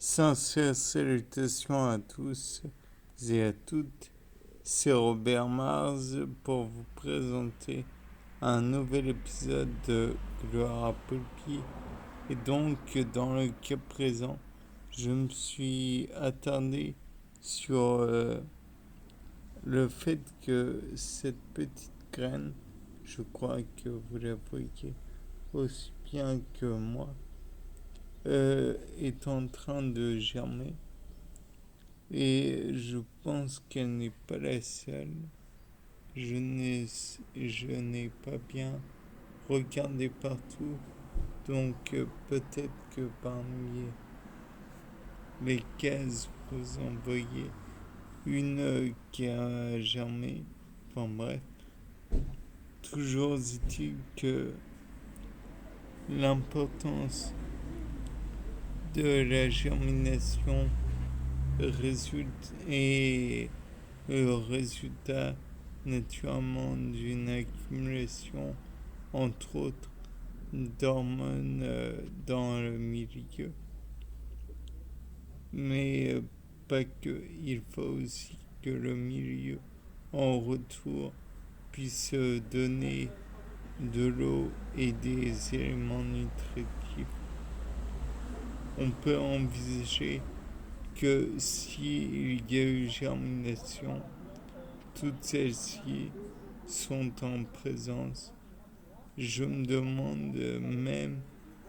Sincères salutations à tous et à toutes. C'est Robert Mars pour vous présenter un nouvel épisode de Gloire à Poulpi. Et donc, dans le cas présent, je me suis attardé sur le fait que cette petite graine, je crois que vous la voyez aussi bien que moi, est en train de germer. Et je pense qu'elle n'est pas la seule. Je n'ai pas bien regardé partout. Donc peut-être que parmi les cases, vous en voyez une qui a germé. Enfin bref. Toujours est-il que l'importance de la germination résulte et le résultat naturellement d'une accumulation entre autres d'hormones dans le milieu. Mais pas que, il faut aussi que le milieu en retour puisse donner de l'eau et des éléments nutritifs. On peut envisager que s'il y a eu germination, toutes celles-ci sont en présence. Je me demande même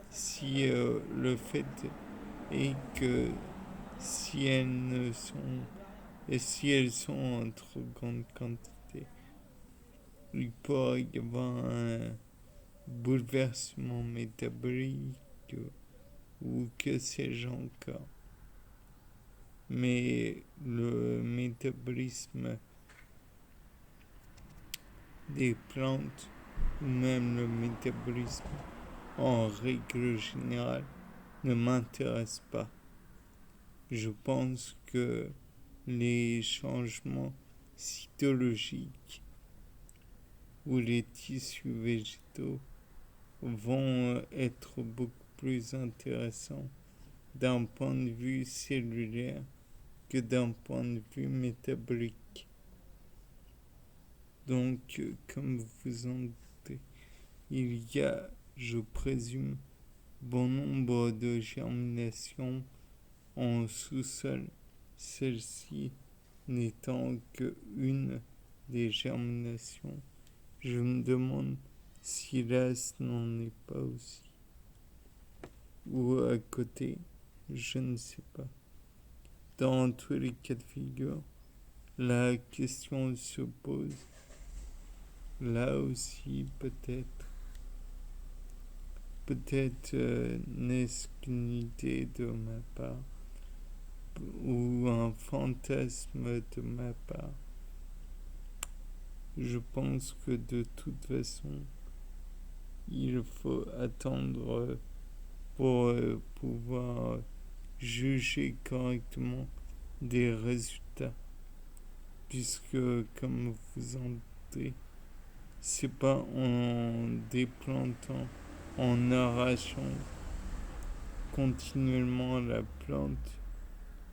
si le fait est que si elles ne sont et si elles sont en trop grande quantité, il pourrait y avoir un bouleversement métabolique ou que sais-je encore. Mais le métabolisme des plantes ou même le métabolisme en règle générale ne m'intéresse pas. Je pense que les changements cytologiques ou les tissus végétaux vont être beaucoup plus intéressants d'un point de vue cellulaire que d'un point de vue métabolique. Donc, comme vous vous en doutez, il y a, je présume, bon nombre de germinations en sous-sol, celle-ci n'étant que une des germinations. Je me demande si l'as n'en est pas aussi. Ou à côté, je ne sais pas. Dans tous les cas de figure, la question se pose. Là aussi, peut-être n'est-ce qu'une idée de ma part ou un fantasme de ma part. Je pense que de toute façon, il faut attendre pour pouvoir juger correctement des résultats. Puisque, comme vous en doutez, c'est pas en déplantant, en arrachant continuellement la plante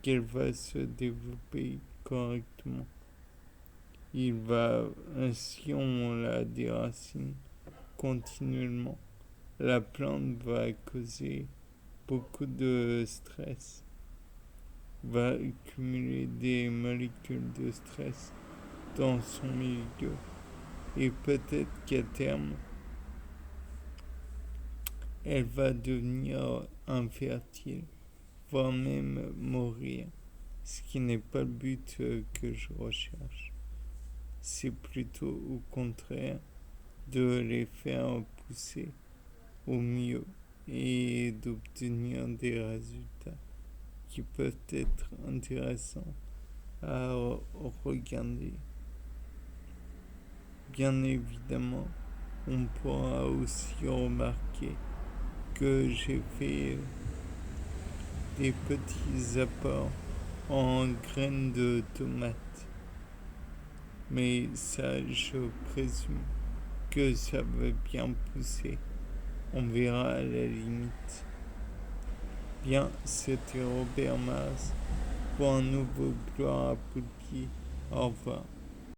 qu'elle va se développer correctement. Si on la déracine continuellement, la plante va causer beaucoup de stress, va accumuler des molécules de stress dans son milieu et peut-être qu'à terme, elle va devenir infertile, voire même mourir, ce qui n'est pas le but que je recherche. C'est plutôt au contraire de les faire pousser au mieux et d'obtenir des résultats qui peuvent être intéressants à regarder. Bien évidemment, on pourra aussi remarquer que j'ai fait des petits apports en graines de tomates. Mais ça, je présume que ça va bien pousser. On verra à la limite. Bien, c'était Robert Mars pour un nouveau gloire pour qui. Au revoir.